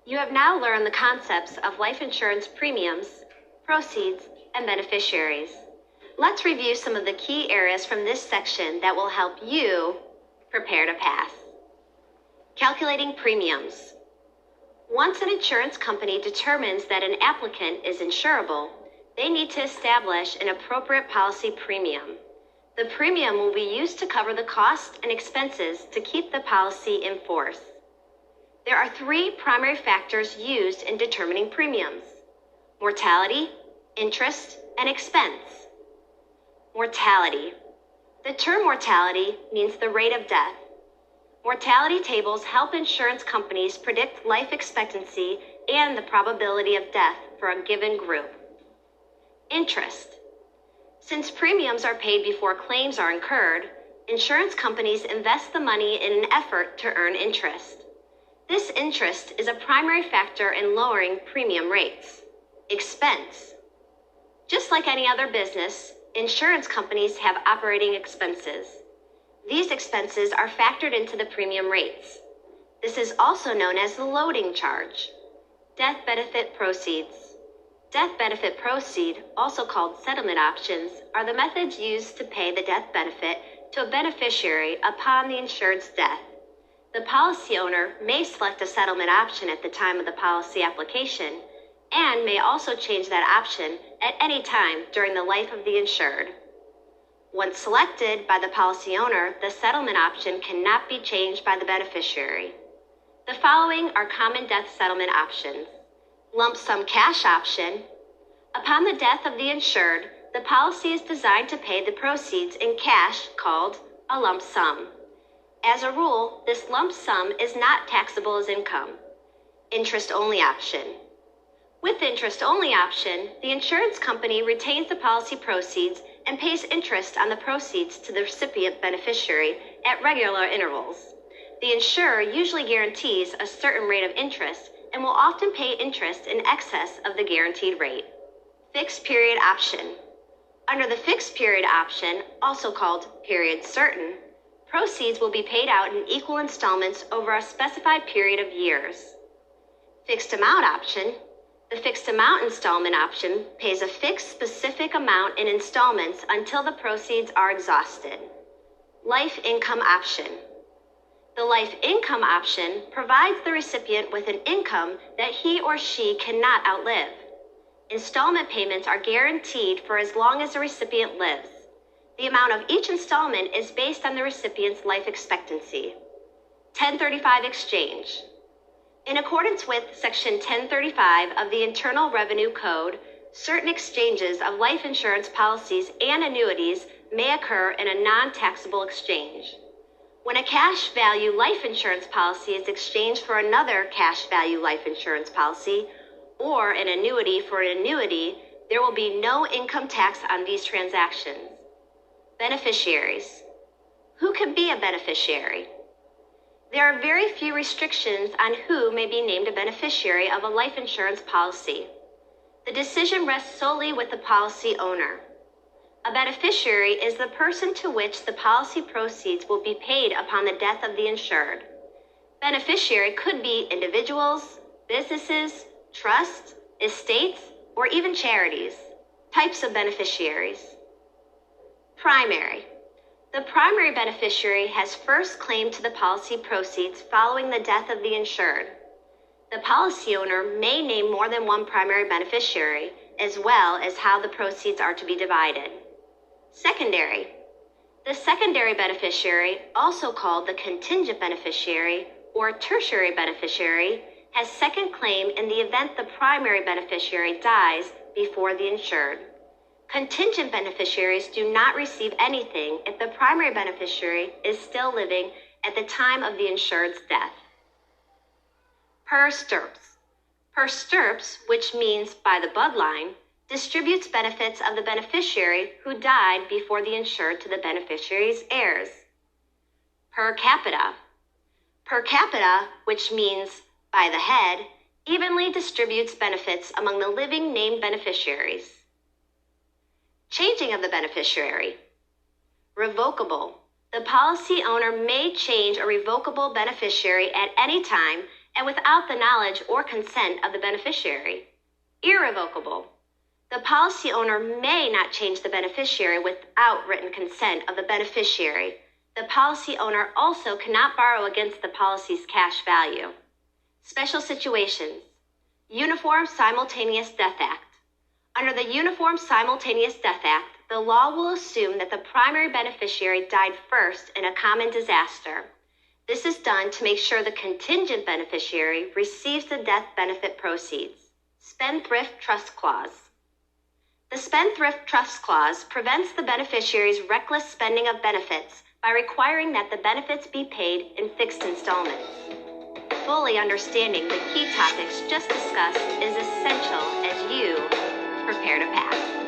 You have now learned the concepts of life insurance premiums, proceeds, and beneficiaries. Let's review some of the key areas from this section that will help you prepare to pass. Calculating premiums. Once an insurance company determines that an applicant is insurable, they need to establish an appropriate policy premium. The premium will be used to cover the costs and expenses to keep the policy in force. There are three primary factors used in determining premiums: mortality, interest, and expense. Mortality. The term mortality means the rate of death. Mortality tables help insurance companies predict life expectancy and the probability of death for a given group. Interest. Since premiums are paid before claims are incurred, insurance companies invest the money in an effort to earn interest. This interest is a primary factor in lowering premium rates. Expense. Just like any other business, insurance companies have operating expenses. These expenses are factored into the premium rates. This is also known as the loading charge. Death benefit proceeds. Death benefit proceed, also called settlement options, are the methods used to pay the death benefit to a beneficiary upon the insured's death. The policy owner may select a settlement option at the time of the policy application and may also change that option at any time during the life of the insured. Once selected by the policy owner, the settlement option cannot be changed by the beneficiary. The following are common death settlement options. Lump sum cash option. Upon the death of the insured, the policy is designed to pay the proceeds in cash, called a lump sum. As a rule, this lump sum is not taxable as income. Interest-only option. With the interest-only option, the insurance company retains the policy proceeds and pays interest on the proceeds to the recipient beneficiary at regular intervals. The insurer usually guarantees a certain rate of interest and will often pay interest in excess of the guaranteed rate. Fixed period option. Under the fixed period option, also called period certain, proceeds will be paid out in equal installments over a specified period of years. Fixed amount option. The fixed amount installment option pays a fixed specific amount in installments until the proceeds are exhausted. Life income option. The life income option provides the recipient with an income that he or she cannot outlive. Installment payments are guaranteed for as long as the recipient lives. The amount of each installment is based on the recipient's life expectancy. 1035 exchange. In accordance with Section 1035 of the Internal Revenue Code, certain exchanges of life insurance policies and annuities may occur in a non-taxable exchange. When a cash value life insurance policy is exchanged for another cash value life insurance policy, or an annuity for an annuity, there will be no income tax on these transactions. Beneficiaries. Who can be a beneficiary? There are very few restrictions on who may be named a beneficiary of a life insurance policy. The decision rests solely with the policy owner. A beneficiary is the person to which the policy proceeds will be paid upon the death of the insured. Beneficiary could be individuals, businesses, trusts, estates, or even charities. Types of beneficiaries. Primary. The primary beneficiary has first claim to the policy proceeds following the death of the insured. The policy owner may name more than one primary beneficiary, as well as how the proceeds are to be divided. Secondary. The secondary beneficiary, also called the contingent beneficiary or tertiary beneficiary, has second claim in the event the primary beneficiary dies before the insured. Contingent beneficiaries do not receive anything if the primary beneficiary is still living at the time of the insured's death. Per stirps. Per stirps, which means by the bloodline, distributes benefits of the beneficiary who died before the insured to the beneficiary's heirs. Per capita. Per capita, which means by the head, evenly distributes benefits among the living named beneficiaries. Changing of the beneficiary. Revocable. The policy owner may change a revocable beneficiary at any time and without the knowledge or consent of the beneficiary. Irrevocable. The policy owner may not change the beneficiary without written consent of the beneficiary. The policy owner also cannot borrow against the policy's cash value. Special situations. Uniform Simultaneous Death Act. Under the Uniform Simultaneous Death Act, the law will assume that the primary beneficiary died first in a common disaster. This is done to make sure the contingent beneficiary receives the death benefit proceeds. Spendthrift Trust Clause. The Spendthrift Trust Clause prevents the beneficiary's reckless spending of benefits by requiring that the benefits be paid in fixed installments. Fully understanding the key topics just discussed is essential as you prepare to pass.